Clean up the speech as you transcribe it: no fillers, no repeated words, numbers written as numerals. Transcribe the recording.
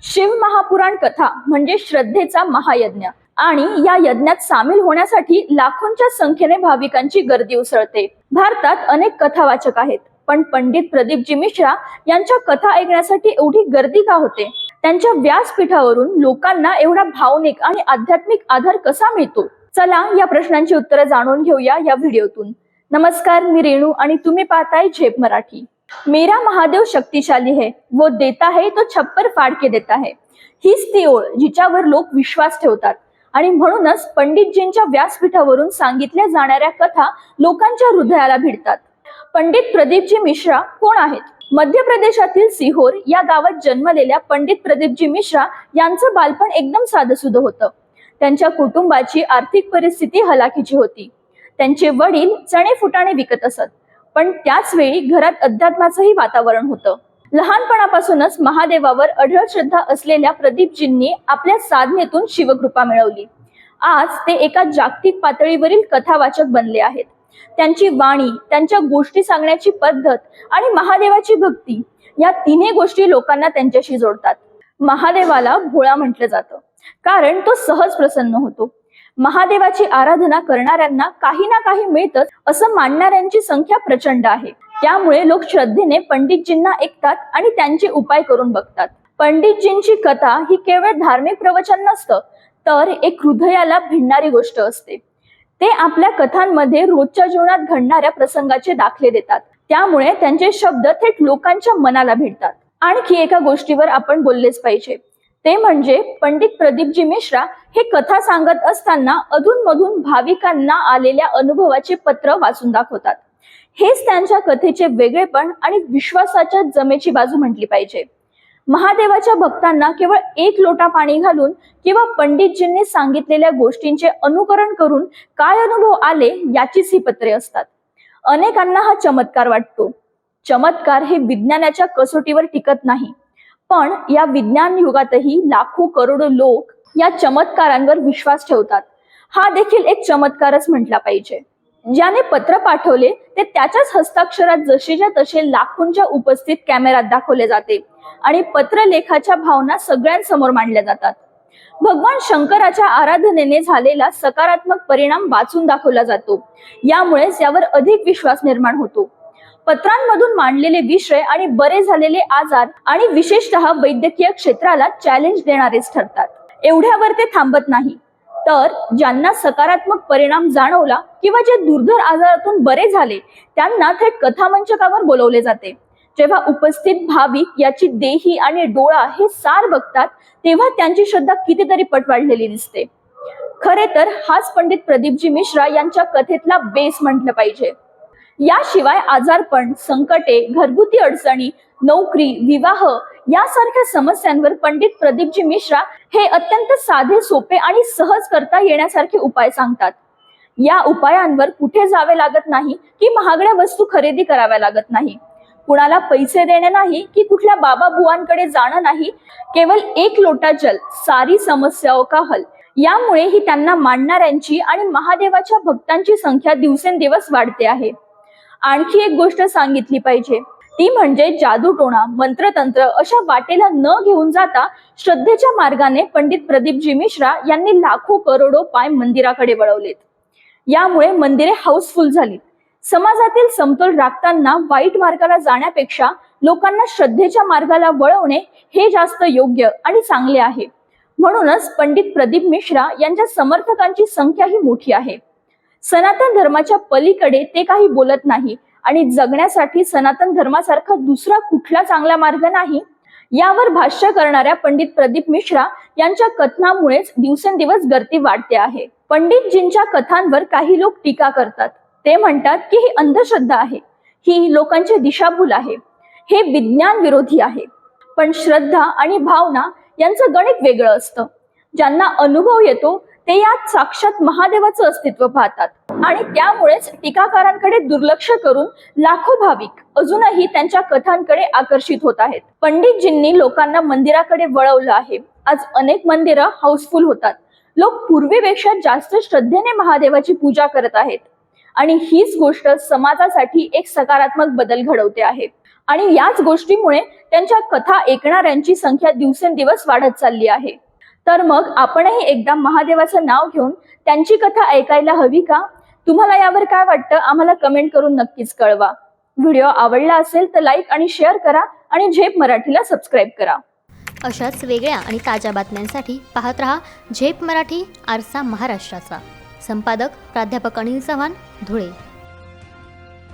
शिव महापुराण कथा म्हणजे श्रद्धेचा महायज्ञ आणि या यज्ञात सामील होण्यासाठी लाखोंच्या संख्येने भाविकांची गर्दी उसळते। भारतात अनेक कथावाचक आहेत, पण पंडित प्रदीपजी मिश्रा यांच्या कथा ऐकण्यासाठी एवढी गर्दी का होते? त्यांच्या व्यासपीठावरून लोकांना एवढा भावनिक आणि आध्यात्मिक आधार कसा मिळतो? चला या प्रश्नांची उत्तरे जाणून घेऊया या व्हिडिओतून। नमस्कार, मी रेणू आणि तुम्ही पाहताय झेप मराठी। मेरा महादेव शक्तिशाली है, वो देता है तो छप्पर फाड़ के देता है, हीच ती ओळ जिच्यावर लोक विश्वास ठेवतात आणि म्हणूनच पंडितजींच्या व्यासपीठावरून सांगितल्या जाणाऱ्या कथा लोकांच्या हृदयाला भिडतात। पंडित प्रदीपजी मिश्रा कोण आहेत? मध्य प्रदेशातील सिहोर या गावात जन्मलेल्या पंडित प्रदीपजी मिश्रा यांचं बालपण एकदम साधंसुधं होतं। त्यांच्या कुटुंबाची आर्थिक परिस्थिती हलाखीची होती। त्यांचे वडील चणे फुटाणे विकत असत, पण त्याच वेळी घरात अध्यात्माचंही वातावरण होतं। लहानपणापासूनच महादेवावर अढळ श्रद्धा असलेल्या प्रदीपजींनी आपल्या साधनेतून शिवकृपा मिळवली। आज ते एका जागतिक पातळीवरील कथावाचक बनले आहेत। त्यांची वाणी, त्यांच्या गोष्टी सांगण्याची पद्धत आणि महादेवाची भक्ती या तिन्ही गोष्टी लोकांना त्यांच्याशी जोडतात। महादेवाला भोळा म्हटलं जातं, कारण तो सहज प्रसन्न होतो। महादेवाची आराधना करणाऱ्यांना काही ना काही मिळतच असं मानणाऱ्यांची संख्या प्रचंड आहे। त्यामुळे लोक श्रद्धेने पंडितजींना ऐकतात आणि त्यांचे उपाय करून बघतात। पंडितजींची कथा ही केवळ धार्मिक प्रवचन नसतं, तर एक हृदयाला भिडणारी गोष्ट असते। ते आपल्या कथांमध्ये रोजच्या जीवनात घडणाऱ्या प्रसंगाचे दाखले देतात, त्यामुळे त्यांचे शब्द थेट लोकांच्या मनाला भिडतात। आणखी एका गोष्टीवर आपण बोललेच पाहिजे, ते म्हणजे पंडित प्रदीपजी मिश्रा हे कथा सांगत असताना अधूनमधून भाविकांना आलेल्या अनुभवाचे पत्र वाचून दाखवतात। हेच त्यांच्या कथेचे वेगळेपण आणि विश्वासाच्या जमेची बाजू म्हटली पाहिजे। महादेवाच्या भक्तांना केवळ एक लोटा पाणी घालून किंवा पंडितजींनी सांगितलेल्या गोष्टींचे अनुकरण करून काय अनुभव आले याचीच ही पत्रे असतात। अनेकांना हा चमत्कार वाटतो। चमत्कार हे विज्ञानाच्या कसोटीवर टिकत नाही, पण या विज्ञान युगातही लाखो करोडो लोक या चमत्कारांवर विश्वास ठेवतात। हा देखील एक चमत्कारच म्हटला पाहिजे। ज्याने पत्र पाठवले ते त्याच्याच हस्ताक्षरात जसेच्या तसे लाखोंच्या उपस्थित कॅमेऱ्यात दाखवले जाते आणि पत्रलेखाच्या भावना सगळ्यांसमोर मांडल्या जातात। भगवान शंकराच्या आराधनेने झालेला सकारात्मक परिणाम वाचून दाखवला जातो, यामुळेच यावर अधिक विश्वास निर्माण होतो। पत्रांमधून मांडलेले विषय आणि बरे झालेले आजार आणि विशेषतः वैद्यकीय क्षेत्राला चॅलेंज देणारेच ठरतात। एवढ्यावर ते थांबत नाही, तर ज्यांना सकारात्मक परिणाम जाणवला किंवा जे दुर्धर आजारातून बरे झाले त्यांना थेट कथामंचकावर बोलवले जाते। जेव्हा उपस्थित भाविक याची देही आणि डोळा हे सार बघतात, तेव्हा त्यांची श्रद्धा कितीतरी पट वाढलेली दिसते। खरे तर हाच पंडित प्रदीपजी मिश्रा यांच्या कथेतला बेस म्हटलं पाहिजे। याशिवाय आजारपण, संकटे, घरगुती अडचणी, नोकरी, विवाह यासारख्या समस्यांवर पंडित प्रदीपजी मिश्रा हे अत्यंत साधे, सोपे आणि सहज करता येण्यासारखे उपाय सांगतात। या उपायांवर कुठे जावे लागत नाही की महागड्या वस्तू खरेदी कराव्या लागत नाही, कुणाला पैसे देणे नाही की कुठल्या बाबा बुवांकडे जाणं नाही, केवळ एक लोटा जल, सारी समस्याओं का हल। यामुळे ही त्यांना मानणाऱ्यांची आणि महादेवाच्या भक्तांची संख्या दिवसेंदिवस वाढते आहे। आणखी एक गोष्ट सांगितली पाहिजे, ती म्हणजे जादूटोणा, मंत्रतंत्र अशा वाटेला न घेऊन जाता श्रद्धेच्या मार्गाने पंडित प्रदीपजी मिश्रा यांनी लाखो करोडो पाय मंदिराकडे वळवलेत। यामुळे मंदिरे हाऊसफुल झाली। समाजातील समतोल राखताना वाईट मार्गाला जाण्यापेक्षा लोकांना श्रद्धेच्या मार्गाला वळवणे हे जास्त योग्य आणि चांगले आहे। म्हणूनच पंडित प्रदीप मिश्रा यांच्या समर्थकांची संख्या ही मोठी आहे। सनातन धर्माच्या पलीकडे ते काही बोलत नाही आणि जगण्यासाठी सनातन धर्मासारखा दुसरा कुठला चांगला मार्ग नाही, यावर भाष्य करणाऱ्या पंडित प्रदीप मिश्रा यांच्या कथनामुळेच दिवसेंदिवस गर्दी वाढते आहे। पंडितजींच्या कथांवर काही लोक टीका करतात। ते म्हणतात की ही अंधश्रद्धा आहे, ही लोकांची दिशाभूल आहे, हे विज्ञान विरोधी आहे। पण श्रद्धा आणि भावना यांचं गणित वेगळं असतं। ज्यांना अनुभव येतो ते यात साक्षात महादेवाचं अस्तित्व पाहतात आणि त्यामुळेच टीकाकारांकडे दुर्लक्ष करून लाखो भाविक अजूनही त्यांच्या कथांकडे आकर्षित होत आहेत। पंडितजींनी लोकांना मंदिराकडे वळवलं आहे। आज अनेक मंदिरं हाऊसफुल होतात। लोक पूर्वीपेक्षा जास्त श्रद्धेने महादेवाची पूजा करत आहेत आणि हीच गोष्ट समाजासाठी एक सकारात्मक बदल घडवते आहे। आणि याच गोष्टीमुळे त्यांच्या कथा ऐकणाऱ्यांची संख्या दिवसेंदिवस वाढत चालली आहे. तर मग आपणही एकदा महादेवाचं नाव घेऊन त्यांची कथा ऐकायला हवी का? तुम्हाला यावर काय वाटतं आम्हाला कमेंट करून नक्कीच कळवा. व्हिडिओ आवडला असेल तर लाईक आणि शेअर करा आणि झेप मराठीला सबस्क्राईब करा. अशाच वेगळ्या आणि ताज्या बातम्यांसाठी पाहत रहा झेप मराठी, आरसा महाराष्ट्राचा. संपादक प्राध्यापक अनिल चव्हाण, धुळे.